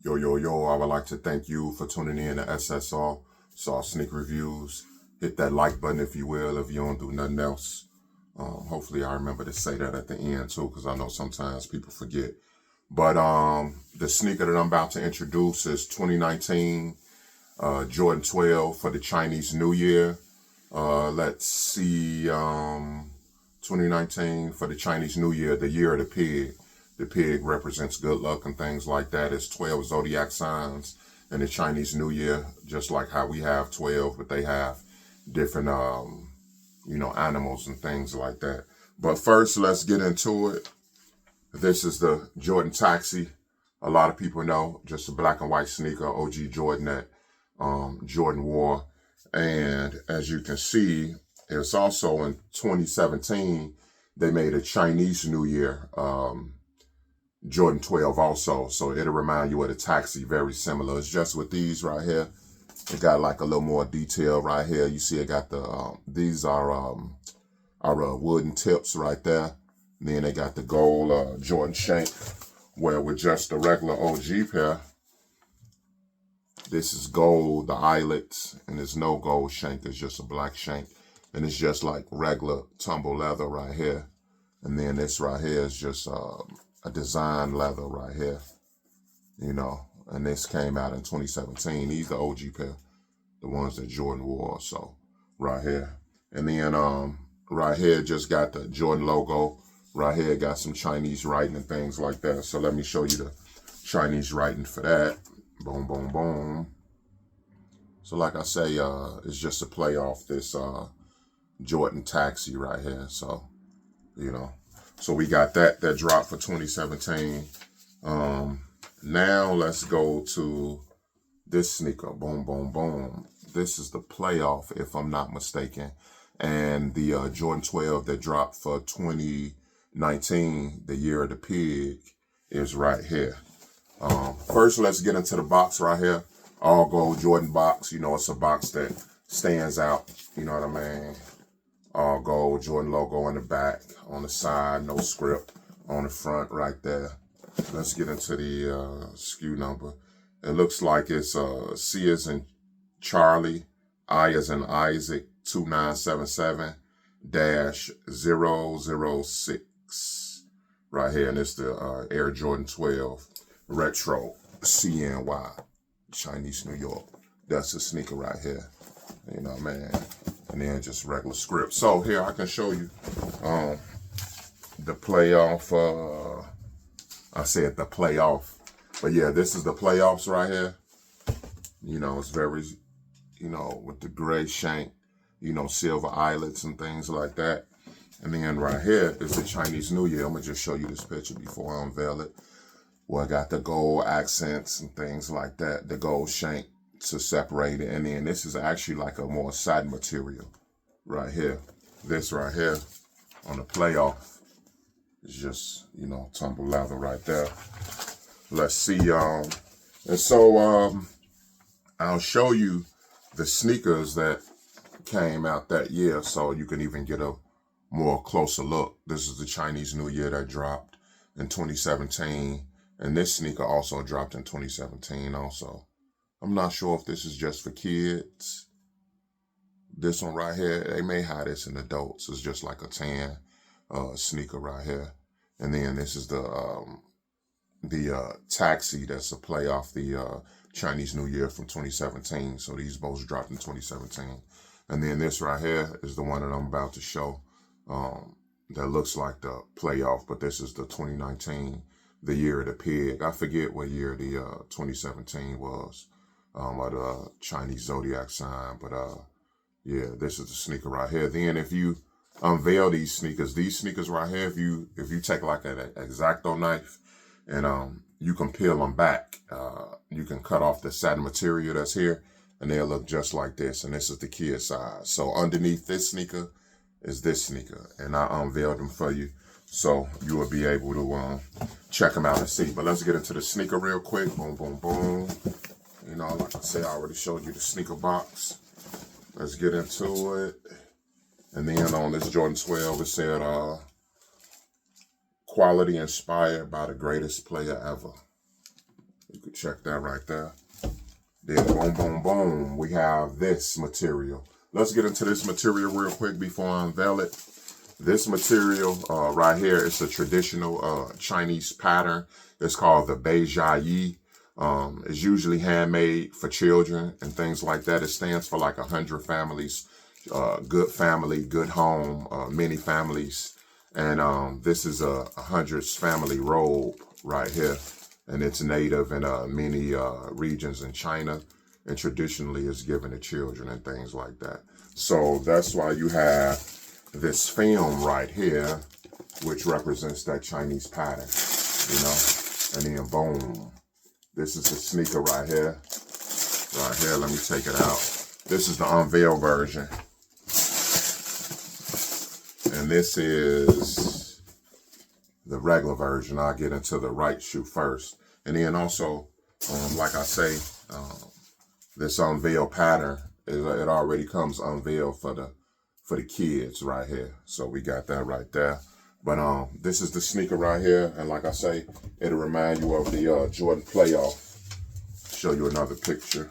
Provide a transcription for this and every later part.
Yo, I would like to thank you for tuning in to SSR, Saul Sneaker Reviews. Hit that like button if you will, if you don't do nothing else. Hopefully I remember to say that at the end too, because I know sometimes people forget. But the sneaker that I'm about to introduce is 2019 Jordan 12 for the Chinese New Year. Let's see, 2019 for the Chinese New Year, the year of the pig. The pig represents good luck and things like that. It's 12 zodiac signs in the Chinese New Year, just like how we have 12, but they have different, animals and things like that. But first, let's get into it. This is the Jordan Taxi. A lot of people know, just a black and white sneaker, OG Jordan that Jordan wore. And as you can see, it's also in 2017, they made a Chinese New Year Jordan 12 also. So it'll remind you of the Taxi, very similar. It's just with these right here. It got like a little more detail right here. You see it got the, these are wooden tips right there. And then they got the gold Jordan shank, where with just the regular OG pair, this is gold, the eyelets, and there's no gold shank. It's just a black shank. And it's just like regular tumble leather right here. And then this right here is just a design leather right here, and this came out in 2017. These are the OG pair, the ones that Jordan wore, so right here. And then right here just got the Jordan logo. Right here got some Chinese writing and things like that. So let me show you the Chinese writing for that. Boom, boom, boom. So like I say, it's just a play off this Jordan Taxi right here. So, so we got that dropped for 2017. Now let's go to this sneaker. Boom, boom, boom. This is the playoff, if I'm not mistaken. And the Jordan 12 that dropped for 2019, the year of the pig, is right here. First, let's get into the box right here. All gold Jordan box. It's a box that stands out. You know what I mean? All gold Jordan logo in the back, on the side, no script on the front right there. Let's get into the SKU number. It looks like it's C as in Charlie, I as in Isaac, 2977-006 right here. And it's the Air Jordan 12 Retro C.N.Y, Chinese New York. That's a sneaker right here. Man. And then just regular script. So here I can show you the playoff. I said the playoff. But yeah, this is the playoffs right here. It's very, with the gray shank, silver eyelets and things like that. And then right here is the Chinese New Year. I'm going to just show you this picture before I unveil it. Where I got the gold accents and things like that. The gold shank to separate it. And then this is actually like a more satin material right here. This right here on the playoff is just, tumble leather right there. Let's see, and so I'll show you the sneakers that came out that year so you can even get a more closer look. This is the Chinese New Year that dropped in 2017. And this sneaker also dropped in 2017 also. I'm not sure if this is just for kids. This one right here, they may have this in adults. It's just like a tan sneaker right here. And then this is the Taxi that's a play off the Chinese New Year from 2017. So these both dropped in 2017. And then this right here is the one that I'm about to show that looks like the playoff, but this is the 2019, the year of the pig. I forget what year the 2017 was. Or the Chinese Zodiac sign, but yeah, this is the sneaker right here. Then if you unveil these sneakers right here, if you take like an X-Acto knife and you can peel them back, you can cut off the satin material that's here, and they'll look just like this. And this is the kid size. So underneath this sneaker is this sneaker, and I unveiled them for you, so you will be able to check them out and see. But let's get into the sneaker real quick. Boom, boom, boom. Like I said, I already showed you the sneaker box. Let's get into it. And then on this Jordan 12, it said, quality inspired by the greatest player ever. You could Check that right there. Then boom, boom, boom, we have this material. Let's get into this material real quick before I unveil it. This material right here is a traditional Chinese pattern. It's called the Beijai. It's usually handmade for children and things like that. It stands for like 100 families, good family, good home, many families. And this is a 100th family robe right here. And it's native in many regions in China, and traditionally is given to children and things like that. So that's why you have this film right here, which represents that Chinese pattern, you know. And then boom, this is the sneaker right here. Right here, let me take it out. This is the unveiled version. And this is the regular version. I'll get into the right shoe first. And then also, like I say, this unveiled pattern, it already comes unveiled for the kids right here. So we got that right there. But this is the sneaker right here. And like I say, it'll remind you of the Jordan playoff. Show you another picture.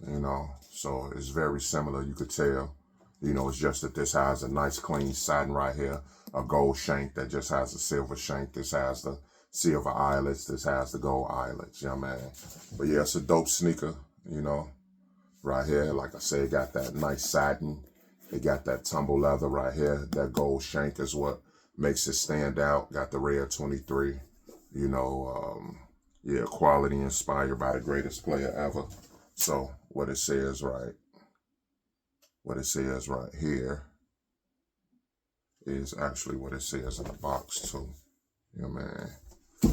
You know, so it's very similar, you could tell. You know, it's just that this has a nice clean satin right here, a gold shank that just has a silver shank. This has the silver eyelets. This has the gold eyelets, you know what I mean? But yeah, it's a dope sneaker, you know, right here. Like I said, it got that nice satin. It got that tumble leather right here. That gold shank is what makes it stand out. Got the red 23, you know, yeah, quality inspired by the greatest player ever. So what it says right here is actually what it says in the box too. You know, man.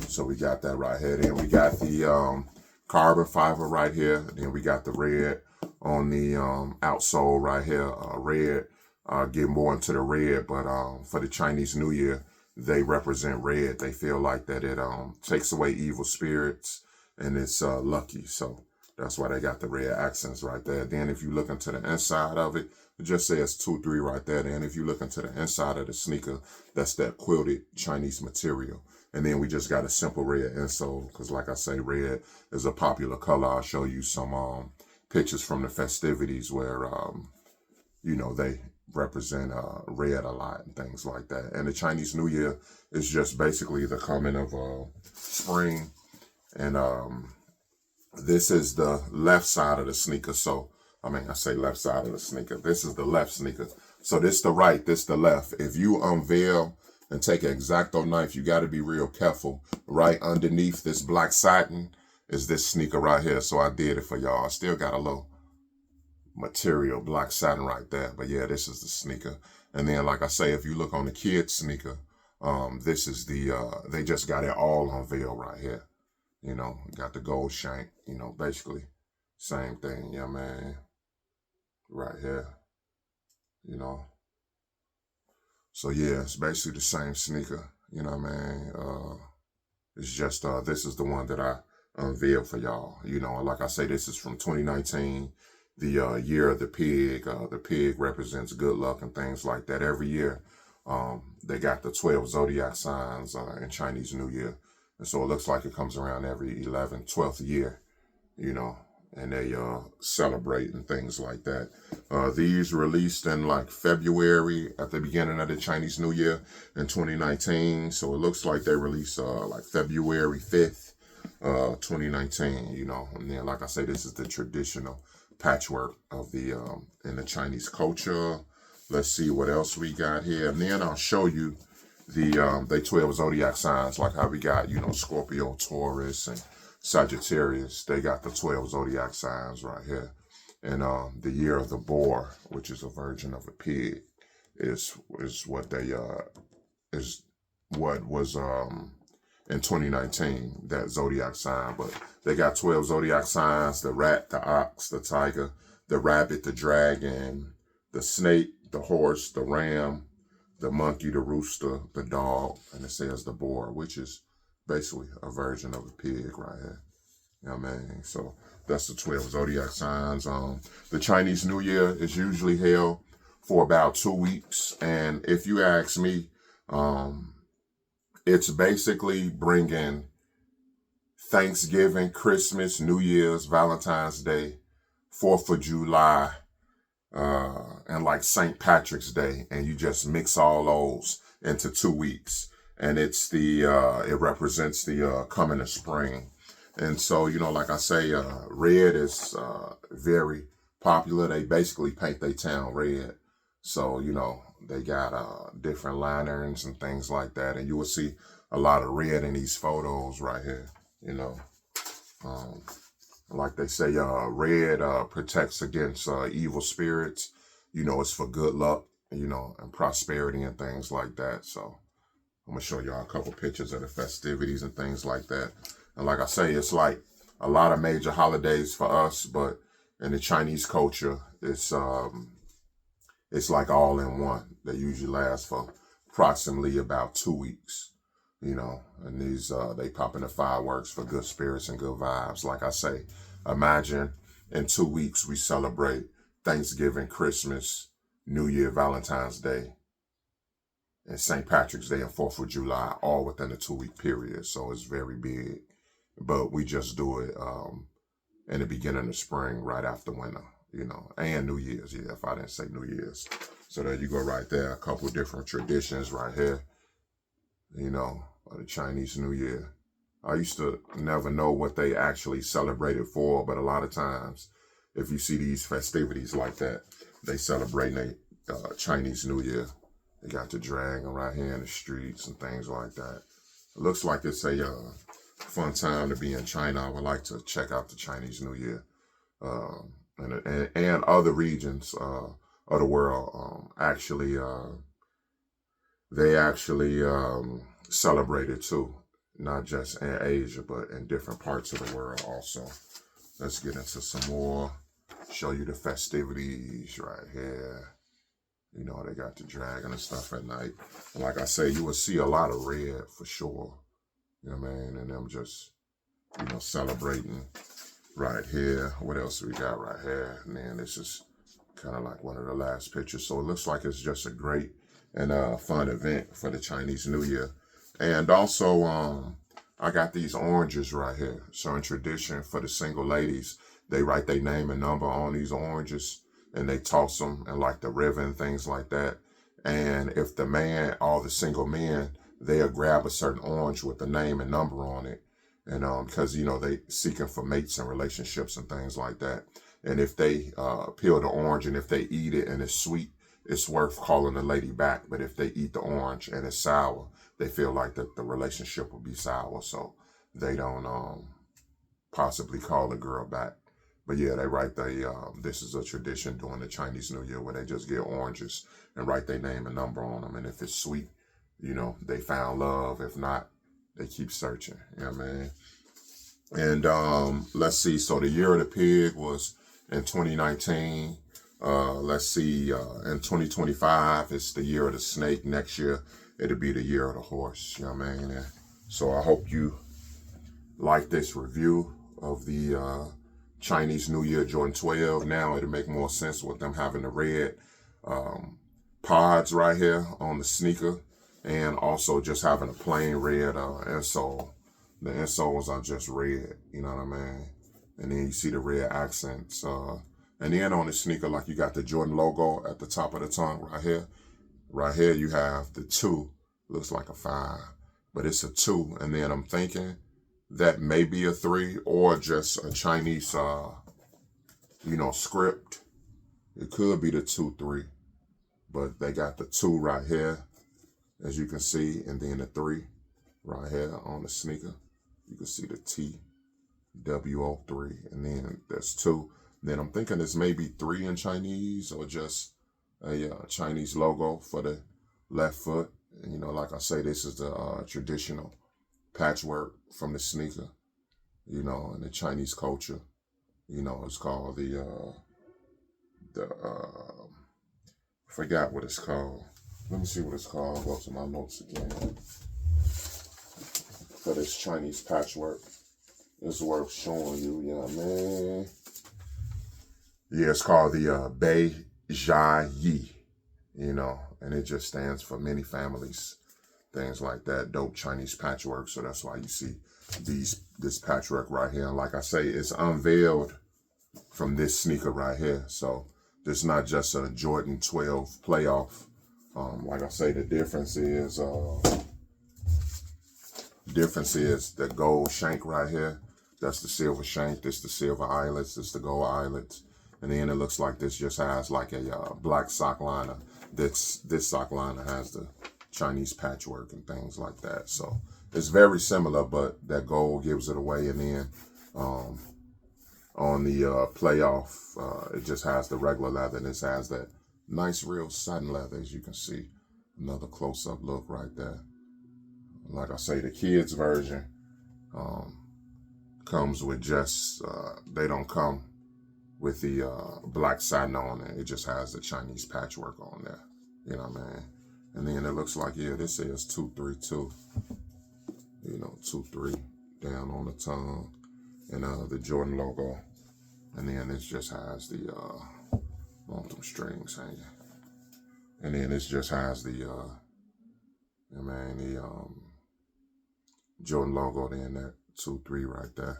So we got that right here. Then we got the carbon fiber right here. Then we got the red on the outsole right here. Red. I'll get more into the red, but for the Chinese New Year, they represent red. They feel like that it takes away evil spirits and it's lucky. So that's why they got the red accents right there. Then if you look into the inside of it, it just says 2-3 right there. Then if you look into the inside of the sneaker, that's that quilted Chinese material. And then we just got a simple red insole because like I say, red is a popular color. I'll show you some pictures from the festivities where, you know, they represent red a lot and things like that. And the Chinese New Year is just basically the coming of spring. And this is the left side of the sneaker. So, I mean, I say left side of the sneaker. This is the left sneaker. So this the right, this the left. If you unveil and take an X-Acto knife, you got to be real careful. Right underneath this black satin is this sneaker right here. So I did it for y'all. I still got a little material, black satin right there. But yeah, this is the sneaker. And then, like I say, if you look on the kids sneaker, this is the, they just got it all unveiled right here. You know, got the gold shank, you know, basically same thing, yeah, man. Right here, you know. So yeah, it's basically the same sneaker, you know what I mean? It's just, this is the one that I unveiled for y'all, you know. And like I say, this is from 2019, the year of the pig. The pig represents good luck and things like that. Every year, they got the 12 Zodiac signs in Chinese New Year. And so it looks like it comes around every 11th, 12th year, you know, and they celebrate and things like that. These released in like February at the beginning of the Chinese New Year in 2019. So it looks like they released like February 5th, 2019, you know. And then, like I say, this is the traditional patchwork of the, in the Chinese culture. Let's see what else we got here. And then I'll show you the 12 Zodiac signs, like how we got, you know, Scorpio, Taurus, and Sagittarius. They got the 12 Zodiac signs right here. And the year of the boar, which is a version of a pig, is what they is what was in 2019, that Zodiac sign. But they got 12 Zodiac signs: the rat, the ox, the tiger, the rabbit, the dragon, the snake, the horse, the ram, the monkey, the rooster, the dog, and it says the boar, which is basically a version of a pig right here. You know what I mean? So that's the 12 Zodiac signs. The Chinese New Year is usually held for about 2 weeks. And if you ask me, it's basically bringing Thanksgiving, Christmas, New Year's, Valentine's Day, 4th of July, and like St. Patrick's Day, and you just mix all those into 2 weeks. And it's it represents the coming of spring. And so, like I say, red is very popular. They basically paint their town red. So, they got different lanterns and things like that. And you will see a lot of red in these photos right here, like they say, red protects against evil spirits. It's for good luck, and prosperity and things like that. So I'm going to show y'all a couple pictures of the festivities and things like that. And like I say, it's like a lot of major holidays for us, but in the Chinese culture, it's like all in one. They usually last for approximately about 2 weeks, and these, they pop into fireworks for good spirits and good vibes. Like I say, imagine in 2 weeks, we celebrate Thanksgiving, Christmas, New Year, Valentine's Day, and St. Patrick's Day and 4th of July, all within a 2-week period. So it's very big, but we just do it in the beginning of spring, right after winter, and New Year's. Yeah, if I didn't say New Year's. So there you go right there. A couple different traditions right here, of the Chinese New Year. I used to never know what they actually celebrated for, but a lot of times, if you see these festivities like that, they celebrate Chinese New Year. They got the dragon right here in the streets and things like that. It looks like it's a fun time to be in China. I would like to check out the Chinese New Year and other regions of the world. They actually celebrate it too, not just in Asia, but in different parts of the world also. Let's get into some more. Show you the festivities right here. They got the dragon and stuff at night. And like I say, you will see a lot of red for sure. You know what I mean? And them just, celebrating right here. What else we got right here? And then this is kind of like one of the last pictures. So it looks like it's just a great and fun event for the Chinese New Year. And also, I got these oranges right here. So in tradition for the single ladies, they write their name and number on these oranges, and they toss them in like the river and things like that. And if the man, all the single men, they'll grab a certain orange with the name and number on it. And because, they seeking for mates and relationships and things like that. And if they peel the orange and if they eat it and it's sweet, it's worth calling the lady back. But if they eat the orange and it's sour, they feel like that the relationship will be sour. So they don't possibly call the girl back. But yeah, they write this is a tradition during the Chinese New Year where they just get oranges and write their name and number on them. And if it's sweet, they found love. If not, they keep searching. You know what I mean? And let's see. So the year of the pig was in 2019. Let's see. In 2025, it's the year of the snake. Next year, it'll be the year of the horse. You know what I mean? And so I hope you like this review of the Chinese New Year Jordan 12. Now it'll make more sense with them having the red pods right here on the sneaker, and also just having a plain red insole. The insoles are just red, you know what I mean? And then you see the red accents. And then on the sneaker, like you got the Jordan logo at the top of the tongue right here. Right here you have the 2. Looks like a 5, but it's a 2. And then I'm thinking that may be a 3 or just a Chinese, script. It could be the 2-3, but they got the 2 right here, as you can see, and then the 3 right here on the sneaker. You can see the TWO3, and then there's 2. Then I'm thinking this may be 3 in Chinese or just a Chinese logo for the left foot. And, like I say, this is the traditional patchwork from the sneaker, in the Chinese culture. It's called I forgot what it's called. Let me see what it's called. I'll go to my notes again. For this Chinese patchwork, it's worth showing you, you know what I mean? Yeah, it's called the Bei Jia Yi, and it just stands for many families, things like that. Dope Chinese patchwork. So that's why you see this patchwork right here. And like I say, it's unveiled from this sneaker right here. So this is not just a Jordan 12 playoff. Like I say, the difference is the gold shank right here. That's the silver shank. This the silver eyelets. This the gold eyelets. And then it looks like this just has like a black sock liner. This sock liner has the Chinese patchwork and things like that. So it's very similar, but that gold gives it away. And then on the playoff, it just has the regular leather. And this has that nice real satin leather, as you can see. Another close-up look right there. Like I say, the kids version comes with just, they don't come with the black satin on it. It just has the Chinese patchwork on there. You know what I mean? And then it looks like, yeah, this is 232. You know, 23 down on the tongue. And the Jordan logo. And then this just has the, on some strings hanging. And then this just has the, Jordan logo then, that 2-3 right there.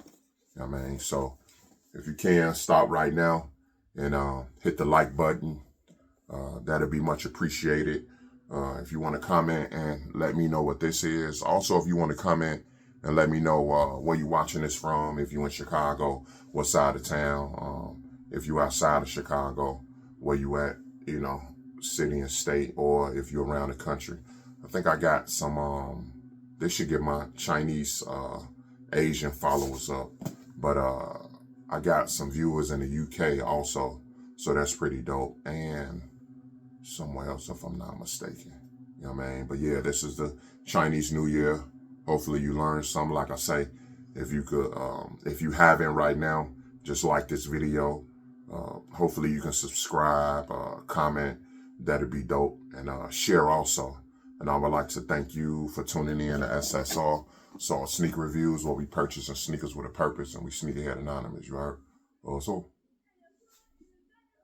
You know what I mean? So if you can, stop right now and hit the like button. That'd be much appreciated. If you want to comment and let me know what this is. Also, if you want to comment and let me know where you're watching this from. If you're in Chicago, what side of town. If you're outside of Chicago, where you at, you know, city and state, or if you're around the country. I think I got some, this should get my Chinese Asian followers up. But I got some viewers in the UK also. So that's pretty dope. And somewhere else, if I'm not mistaken. You know what I mean? But yeah, this is the Chinese New Year. Hopefully you learned something. Like I say, if you could, if you haven't right now, just like this video. Hopefully you can subscribe, comment. That'd be dope. And share also. And I would like to thank you for tuning in to SSR, Saul Sneaker Reviews, where we purchasing sneakers with a purpose and we sneakerhead anonymous. You heard? Also.